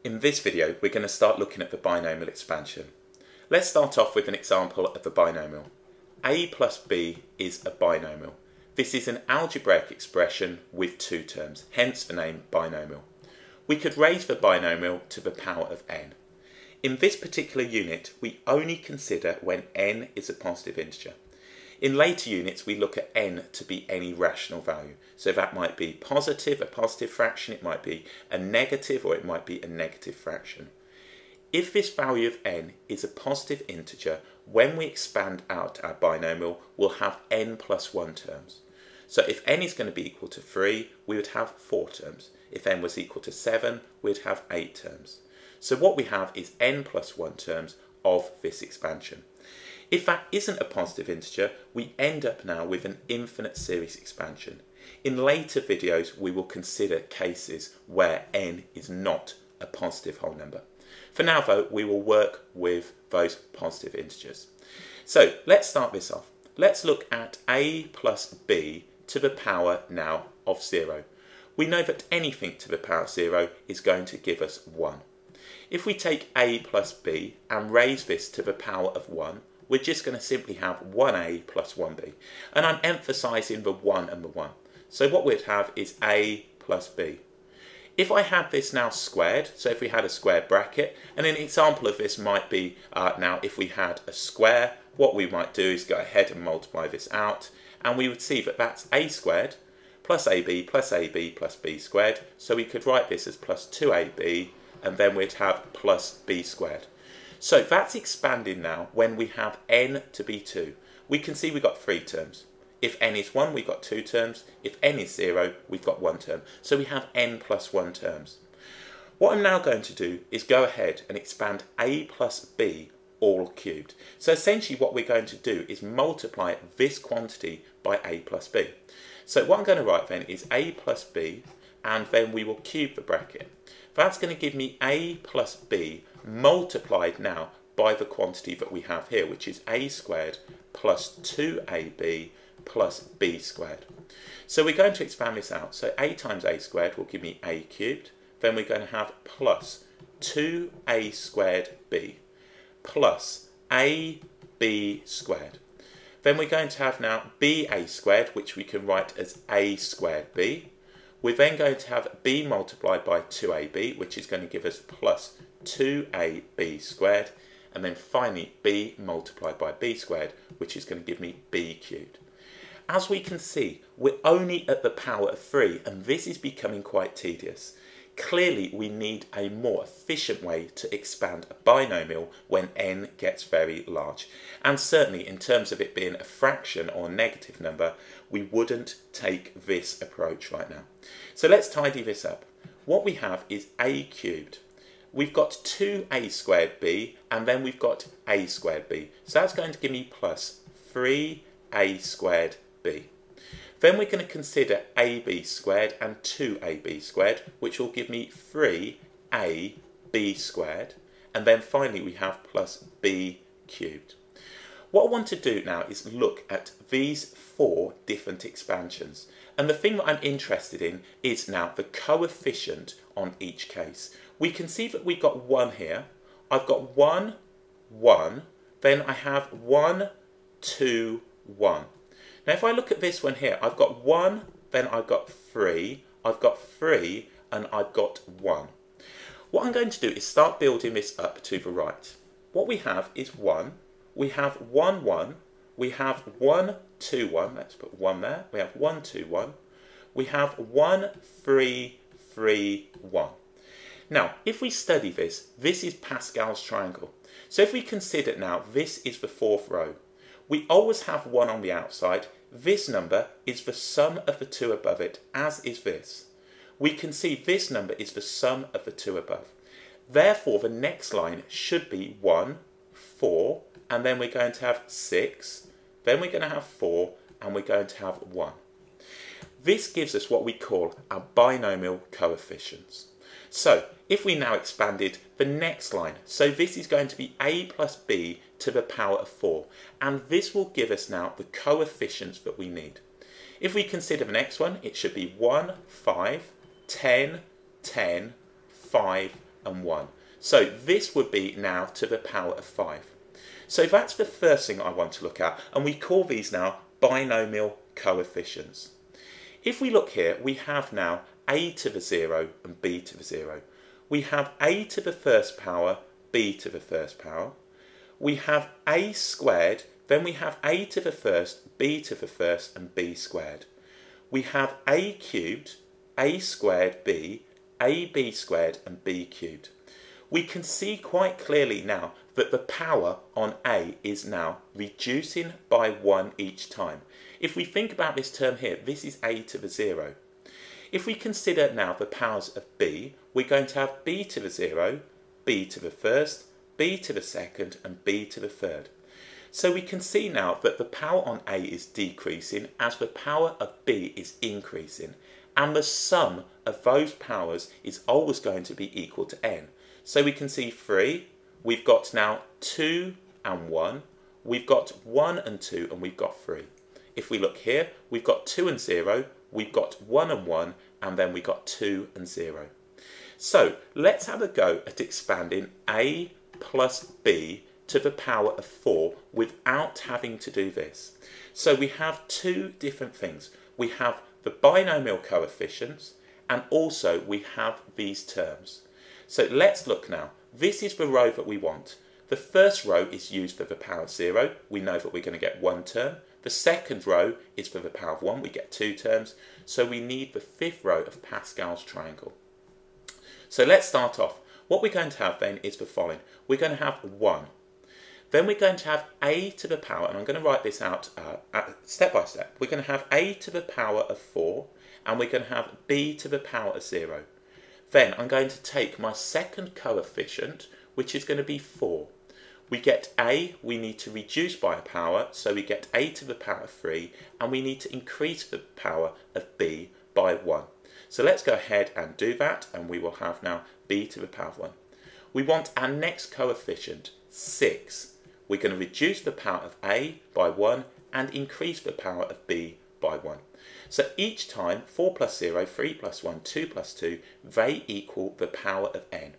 In this video, we're going to start looking at the binomial expansion. Let's start off with an example of the binomial. A plus b is a binomial. This is an algebraic expression with two terms, hence the name binomial. We could raise the binomial to the power of n. In this particular unit, we only consider when n is a positive integer. In later units, we look at n to be any rational value. So that might be positive, a positive fraction, it might be a negative, or it might be a negative fraction. If this value of n is a positive integer, when we expand out our binomial, we'll have n plus 1 terms. So if n is going to be equal to 3, we would have 4 terms. If n was equal to 7, we'd have 8 terms. So what we have is n plus 1 terms of this expansion. If that isn't a positive integer, we end up now with an infinite series expansion. In later videos, we will consider cases where n is not a positive whole number. For now, though, we will work with those positive integers. So let's start this off. Let's look at a plus b to the power now of 0. We know that anything to the power of 0 is going to give us 1. If we take a plus b and raise this to the power of 1, we're just going to simply have 1a plus 1b. And I'm emphasising the 1 and the 1. So what we'd have is a plus b. If I had this now squared, so if we had a square bracket, and an example of this might be now if we had a square, what we might do is go ahead and multiply this out, and we would see that that's a squared plus ab plus b squared. So we could write this as plus 2ab, and then we'd have plus b squared. So that's expanding now when we have n to be 2. We can see we've got 3 terms. If n is 1, we've got 2 terms. If n is 0, we've got 1 term. So we have n plus 1 terms. What I'm now going to do is go ahead and expand a plus b all cubed. So essentially what we're going to do is multiply this quantity by a plus b. So what I'm going to write then is a plus b, and then we will cube the bracket. That's going to give me a plus b multiplied now by the quantity that we have here, which is a squared plus 2ab plus b squared. So we're going to expand this out. So a times a squared will give me a cubed. Then we're going to have plus 2a squared b plus ab squared. Then we're going to have now ba squared, which we can write as a squared b. We're then going to have b multiplied by 2ab, which is going to give us plus 2ab squared, and then finally b multiplied by b squared, which is going to give me b cubed. As we can see, we're only at the power of 3, and this is becoming quite tedious. Clearly, we need a more efficient way to expand a binomial when n gets very large. And certainly, in terms of it being a fraction or negative number, we wouldn't take this approach right now. So let's tidy this up. What we have is a cubed. We've got 2a squared b, and then we've got a squared b. So that's going to give me plus 3a squared b. Then we're going to consider ab squared and 2ab squared, which will give me 3ab squared. And then finally we have plus b cubed. What I want to do now is look at these 4 different expansions. And the thing that I'm interested in is now the coefficient on each case. We can see that we've got 1 here. I've got 1, 1. Then I have 1, 2, 1. Now if I look at this one here, I've got 1, then I've got 3, I've got 3, and I've got 1. What I'm going to do is start building this up to the right. What we have is 1, we have 1, 1, we have 1, 2, 1, let's put 1 there, we have 1, 2, 1, we have 1, 3, 3, 1. Now, if we study this, this is Pascal's triangle. So if we consider now, this is the 4th row. We always have 1 on the outside. This number is the sum of the 2 above it, as is this. We can see this number is the sum of the 2 above. Therefore, the next line should be 1, 4, and then we're going to have 6, then we're going to have 4, and we're going to have 1. This gives us what we call our binomial coefficients. So, if we now expanded the next line, so this is going to be a plus b to the power of 4, and this will give us now the coefficients that we need. If we consider the next one, it should be 1, 5, 10, 10, 5, and 1. So this would be now to the power of 5. So that's the first thing I want to look at, and we call these now binomial coefficients. If we look here, we have now a to the 0 and b to the 0. We have a to the first power, b to the first power. We have a squared, then we have a to the first, b to the first, and b squared. We have a cubed, a squared b, ab squared, and b cubed. We can see quite clearly now that the power on a is now reducing by 1 each time. If we think about this term here, this is a to the 0. If we consider now the powers of b, we're going to have b to the 0, b to the first, b to the second, and b to the third. So we can see now that the power on a is decreasing as the power of b is increasing, and the sum of those powers is always going to be equal to n. So we can see 3, we've got now 2 and 1, we've got 1 and 2, and we've got 3. If we look here, we've got 2 and 0, we've got 1 and 1, and then we've got 2 and 0. So let's have a go at expanding a plus b to the power of 4 without having to do this. So we have two different things. We have the binomial coefficients, and also we have these terms. So let's look now. This is the row that we want. The first row is used for the power of 0. We know that we're going to get 1 term. The second row is for the power of 1. We get 2 terms. So we need the fifth row of Pascal's triangle. So let's start off. What we're going to have then is the following. We're going to have 1. Then we're going to have a to the power, and I'm going to write this out step by step. We're going to have a to the power of 4, and we're going to have b to the power of 0. Then I'm going to take my second coefficient, which is going to be 4. We get a, we need to reduce by a power, so we get a to the power of 3, and we need to increase the power of b by 1. So let's go ahead and do that, and we will have now b to the power of 1. We want our next coefficient, 6. We're going to reduce the power of a by 1 and increase the power of b by 1. So each time, 4 plus 0, 3 plus 1, 2 plus 2, they equal the power of n.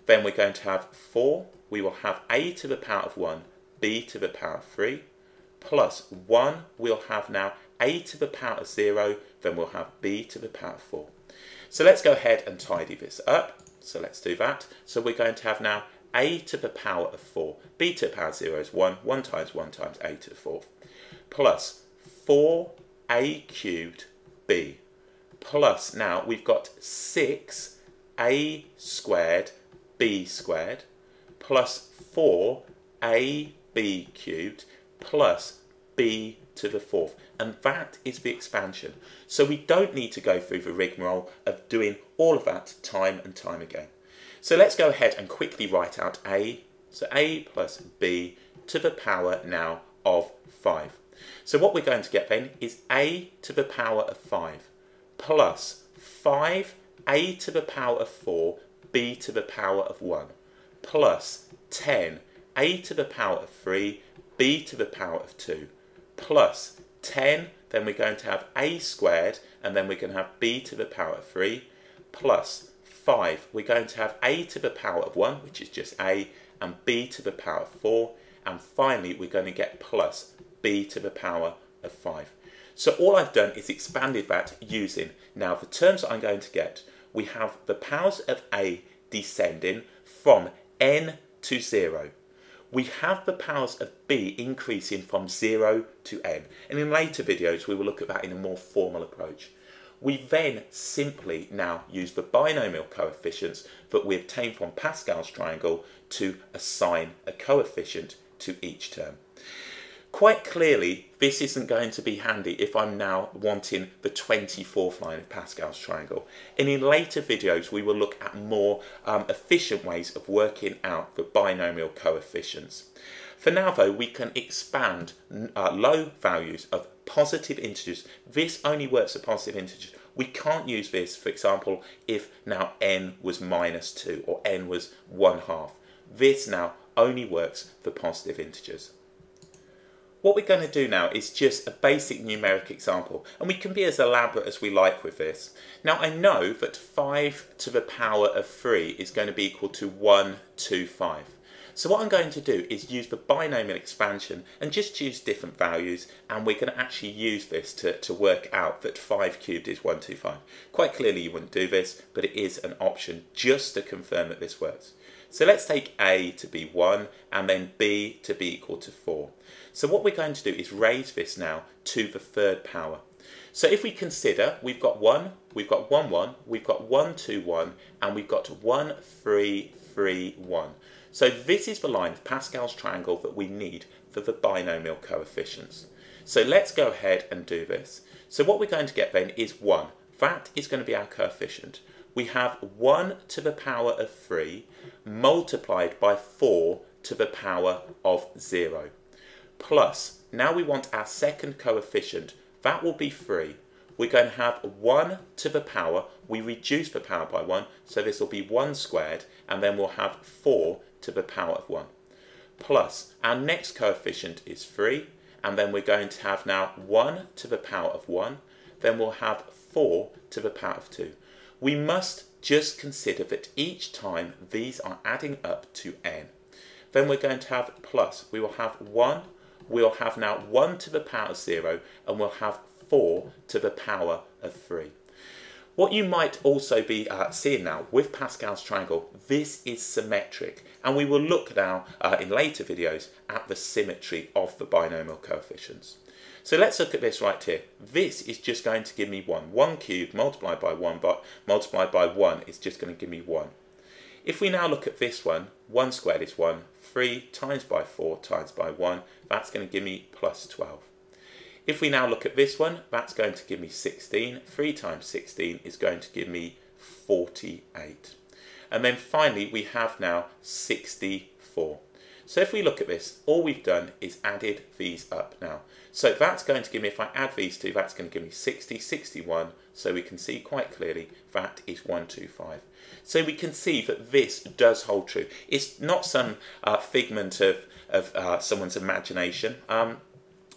Then we're going to have 4. We will have a to the power of 1, b to the power of 3, plus 1. We'll have now a to the power of 0, then we'll have b to the power of 4. So let's go ahead and tidy this up. So let's do that. So we're going to have now a to the power of 4. b to the power of 0 is 1. 1 times a to the 4th. Plus 4a cubed b. Plus now we've got 6a squared b squared. Plus 4ab cubed. Plus b to the 4th. And that is the expansion. So we don't need to go through the rigmarole of doing all of that time and time again. So let's go ahead and quickly write out a. So a plus b to the power now of 5. So what we're going to get then is a to the power of 5 plus 5a to the power of 4, b to the power of 1 plus 10 a to the power of 3, b to the power of 2 plus 10, then we're going to have a squared, and then we're going to have b to the power of 3 plus 5. We're going to have a to the power of 1, which is just a, and b to the power of 4, and finally we're going to get plus b to the power of 5. So all I've done is expanded that using now the terms that I'm going to get. We have the powers of a descending from n to 0. We have the powers of b increasing from 0 to n, and in later videos we will look at that in a more formal approach. We then simply now use the binomial coefficients that we obtain from Pascal's triangle to assign a coefficient to each term. Quite clearly, this isn't going to be handy if I'm now wanting the 24th line of Pascal's triangle. And in later videos, we will look at more efficient ways of working out the binomial coefficients. For now, though, we can expand low values of positive integers. This only works for positive integers. We can't use this, for example, if now n was minus 2 or n was 1/2. This now only works for positive integers. What we're going to do now is just a basic numeric example, and we can be as elaborate as we like with this. Now I know that 5 to the power of 3 is going to be equal to 125. So what I'm going to do is use the binomial expansion and just choose different values, and we're going to actually use this to work out that 5 cubed is 125. Quite clearly you wouldn't do this, but it is an option just to confirm that this works. So let's take A to be 1 and then B to be equal to 4. So what we're going to do is raise this now to the third power. So if we consider, we've got 1, we've got 1, 1, we've got 1, 2, 1, and we've got 1, 3, 3, 1. So this is the line of Pascal's triangle that we need for the binomial coefficients. So let's go ahead and do this. So what we're going to get then is 1. That is going to be our coefficient. We have 1 to the power of 3 multiplied by 4 to the power of 0. Plus, now we want our second coefficient. That will be 3. We're going to have 1 to the power. We reduce the power by 1, so this will be 1 squared, and then we'll have 4 to the power of 1. Plus, our next coefficient is 3, and then we're going to have now 1 to the power of 1. Then we'll have 4 to the power of 2. We must just consider that each time these are adding up to n. Then we're going to have plus. We will have 1. We'll have now 1 to the power of 0, and we'll have 4 to the power of 3. What you might also be seeing now with Pascal's triangle, this is symmetric, and we will look now in later videos at the symmetry of the binomial coefficients. So let's look at this right here. This is just going to give me 1. 1 cubed multiplied by 1 multiplied by 1 is just going to give me 1. If we now look at this one, 1 squared is 1. 3 times by 4 times by 1, that's going to give me plus 12. If we now look at this one, that's going to give me 16. 3 times 16 is going to give me 48. And then finally, we have now 64. So if we look at this, all we've done is added these up now. So that's going to give me, if I add these two, that's going to give me 60, 61. So we can see quite clearly that is 125. So we can see that this does hold true. It's not some figment of someone's imagination.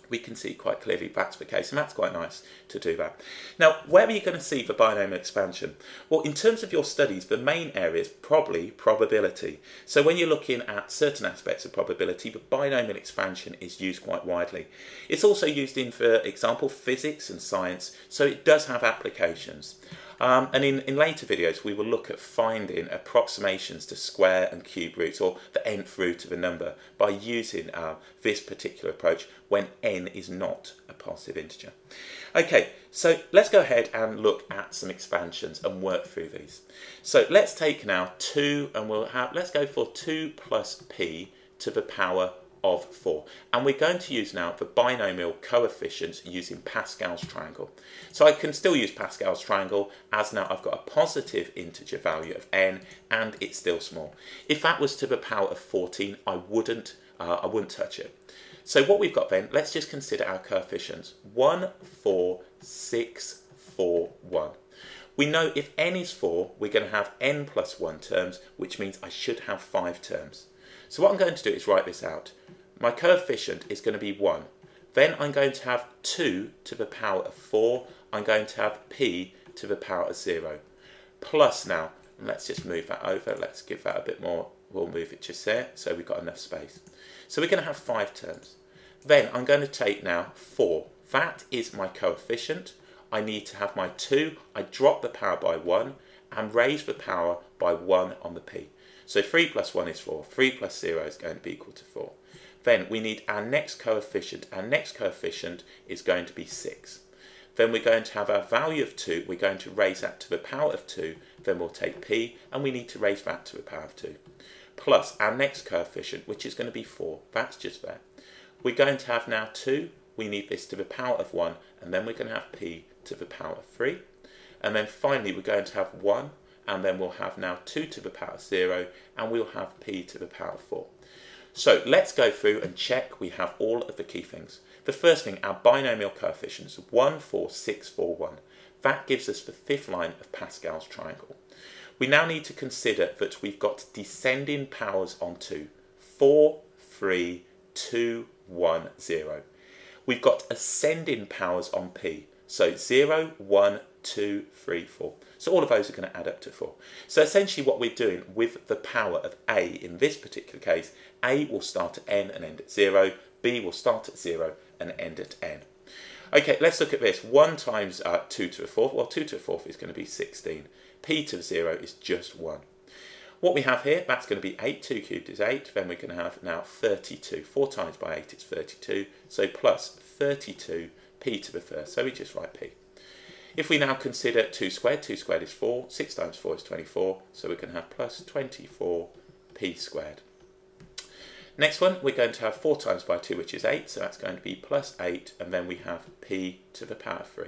We can see quite clearly that's the case, and that's quite nice to do that. Now, where are you going to see the binomial expansion? Well, in terms of your studies, the main area is probably probability. So when you're looking at certain aspects of probability, the binomial expansion is used quite widely. It's also used in, for example, physics and science, so it does have applications. And in later videos, we will look at finding approximations to square and cube roots, or the nth root of a number, by using this particular approach when n is not a positive integer. Okay, so let's go ahead and look at some expansions and work through these. So let's take now 2, and let's go for 2 plus p to the power of 4, and we're going to use now the binomial coefficients using Pascal's triangle. So I can still use Pascal's triangle as now I've got a positive integer value of n and it's still small. If that was to the power of 14, I wouldn't touch it. So what we've got then, let's just consider our coefficients. 1, 4, 6, 4, 1. We know if n is 4, we're going to have n plus 1 terms, which means I should have 5 terms. So what I'm going to do is write this out. My coefficient is going to be 1. Then I'm going to have 2 to the power of 4. I'm going to have p to the power of 0. Plus now, and let's just move that over. Let's give that a bit more. We'll move it just there, so we've got enough space. So we're going to have 5 terms. Then I'm going to take now 4. That is my coefficient. I need to have my 2. I drop the power by 1 and raise the power by 1 on the p. So 3 plus 1 is 4. 3 plus 0 is going to be equal to 4. Then we need our next coefficient. Our next coefficient is going to be 6. Then we're going to have our value of 2. We're going to raise that to the power of 2. Then we'll take p, and we need to raise that to the power of 2. Plus our next coefficient, which is going to be 4. That's just there. We're going to have now 2. We need this to the power of 1, and then we're going to have p to the power of 3. And then finally we're going to have 1, and then we'll have now 2 to the power of 0, and we'll have p to the power of 4. So let's go through and check we have all of the key things. The first thing, our binomial coefficients, 1, 4, 6, 4, 1. That gives us the fifth line of Pascal's triangle. We now need to consider that we've got descending powers on 2. 4, 3, 2, 1, 0. we've got ascending powers on p. So 0, 1, 2, 3, 4. So all of those are going to add up to 4. So essentially what we're doing with the power of a in this particular case, a will start at n and end at 0, b will start at 0 and end at n. Okay, let's look at this. 1 times 2 to the 4th, well 2 to the 4th is going to be 16. P to the 0 is just 1. What we have here, that's going to be 8, 2 cubed is 8, then we're going to have now 32. 4 times by 8 is 32, so plus 32 p to the first, so we just write p. If we now consider 2 squared is 4, 6 times 4 is 24, so we can have plus 24 p squared. Next one, we're going to have 4 times by 2, which is 8, so that's going to be plus 8, and then we have p to the power 3.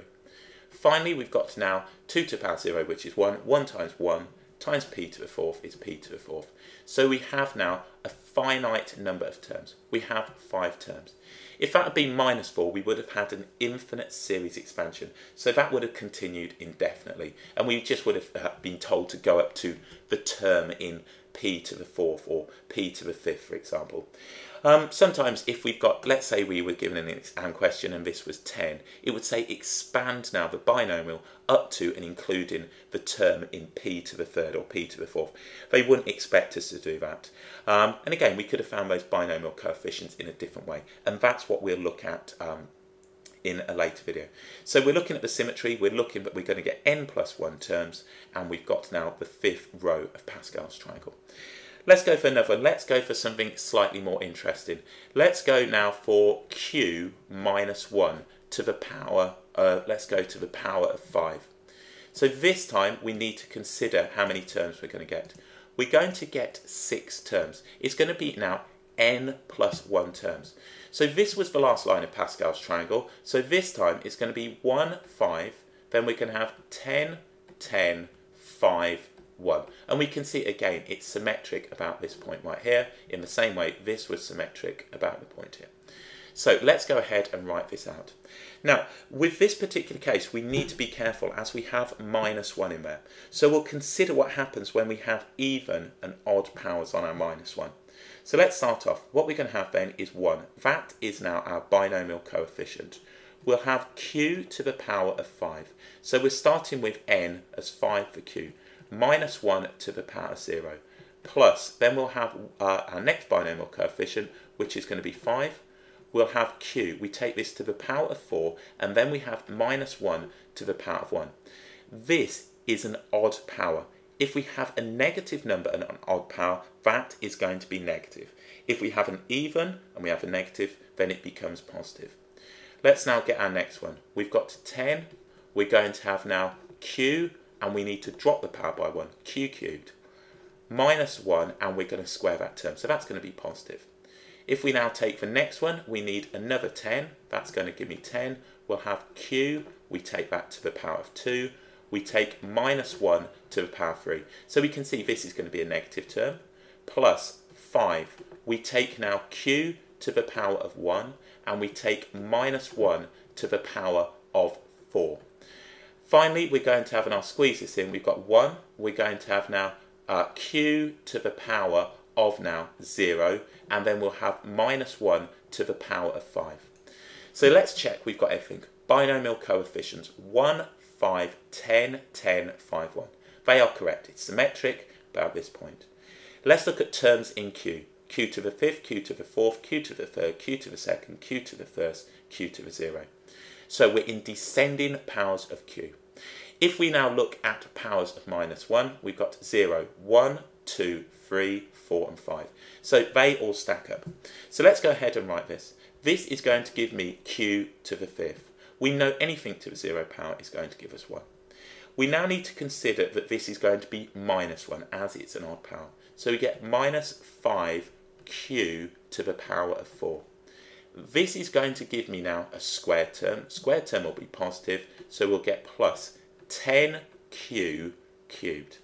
Finally, we've got now 2 to the power 0, which is 1, 1 times 1, times p to the 4th is p to the 4th. So we have now a finite number of terms. We have 5 terms. If that had been minus 4, we would have had an infinite series expansion. So that would have continued indefinitely. And we just would have been told to go up to the term in p to the 4th or p to the 5th, for example. Sometimes if we've got, let's say we were given an exam question and this was 10, it would say expand now the binomial up to and including the term in p to the 3rd or p to the 4th. They wouldn't expect us to do that. And again, we could have found those binomial coefficients in a different way. And that's what we'll look at in a later video. So we're looking at the symmetry, we're going to get n plus 1 terms, and we've got now the 5th row of Pascal's triangle. Let's go for another one. Let's go for something slightly more interesting. Let's go now for q minus 1 to the power, let's go to the power of 5. So this time we need to consider how many terms we're going to get. We're going to get 6 terms. It's going to be now n plus 1 terms. So this was the last line of Pascal's triangle. So this time it's going to be 1, 5, then we're going to have 10, 10, 5, 1. And we can see again it's symmetric about this point right here. In the same way this was symmetric about the point here. So let's go ahead and write this out. Now with this particular case we need to be careful as we have minus 1 in there. So we'll consider what happens when we have even and odd powers on our minus 1. So let's start off. What we're going to have then is 1. That is now our binomial coefficient. We'll have q to the power of 5. So we're starting with n as 5 for q. Minus 1 to the power of 0. Plus, then we'll have our next binomial coefficient, which is going to be 5. We'll have q. We take this to the power of 4, and then we have minus 1 to the power of 1. This is an odd power. If we have a negative number and an odd power, that is going to be negative. If we have an even and we have a negative, then it becomes positive. Let's now get our next one. We've got 10. We're going to have now q, and we need to drop the power by 1, q cubed, minus 1, and we're going to square that term. So that's going to be positive. If we now take the next one, we need another 10. That's going to give me 10. We'll have q. We take that to the power of 2. We take minus 1 to the power of 3. So we can see this is going to be a negative term. Plus 5. We take now q to the power of 1. And we take minus 1 to the power of 4. Finally, we're going to have, and I'll squeeze this in, we've got 1. We're going to have now q to the power of now 0. And then we'll have minus 1 to the power of 5. So let's check we've got everything. Binomial coefficients 1, 5, 10, 10, 5, 1. They are correct. It's symmetric about this point. Let's look at terms in q. Q to the 5th, q to the 4th, q to the 3rd, q to the 2nd, q to the 1st, q to the 0. So we're in descending powers of q. If we now look at powers of minus 1, we've got 0, 1, 2, 3, 4 and 5. So they all stack up. So let's go ahead and write this. This is going to give me q to the 5th. We know anything to the 0 power is going to give us 1. We now need to consider that this is going to be minus 1 as it's an odd power. So we get minus 5q to the power of 4. This is going to give me now a squared term. Squared term will be positive, so we'll get plus 10q cubed.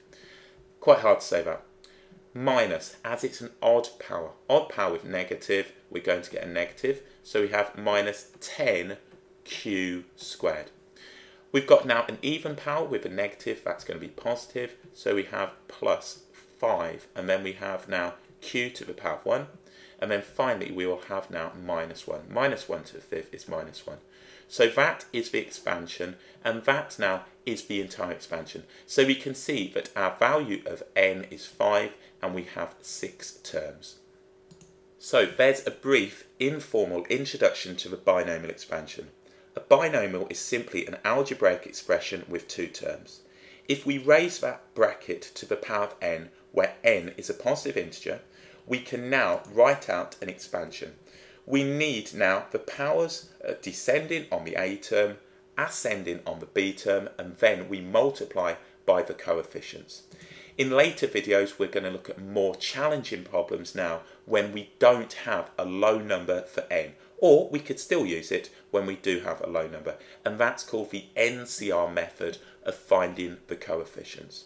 Quite hard to say that. Minus, as it's an odd power with negative, we're going to get a negative. So we have minus 10q squared. We've got now an even power with a negative, that's going to be positive. So we have plus 5, and then we have now q to the power of 1. And then finally we will have now minus 1. Minus 1 to the fifth is minus 1. So that is the expansion, and that now is the entire expansion. So we can see that our value of n is 5 and we have 6 terms. So there's a brief informal introduction to the binomial expansion. A binomial is simply an algebraic expression with 2 terms. If we raise that bracket to the power of n, where n is a positive integer, we can now write out an expansion. We need now the powers descending on the a term, ascending on the b term, and then we multiply by the coefficients. In later videos we're going to look at more challenging problems now when we don't have a low number for n, or we could still use it when we do have a low number, and that's called the NCR method of finding the coefficients.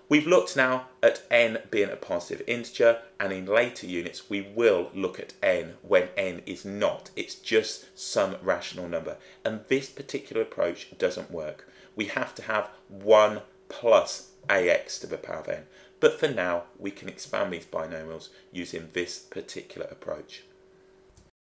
We've looked now at n being a positive integer, and in later units we will look at n when n is not. It's just some rational number, and this particular approach doesn't work. We have to have 1 plus ax to the power of n. But for now we can expand these binomials using this particular approach.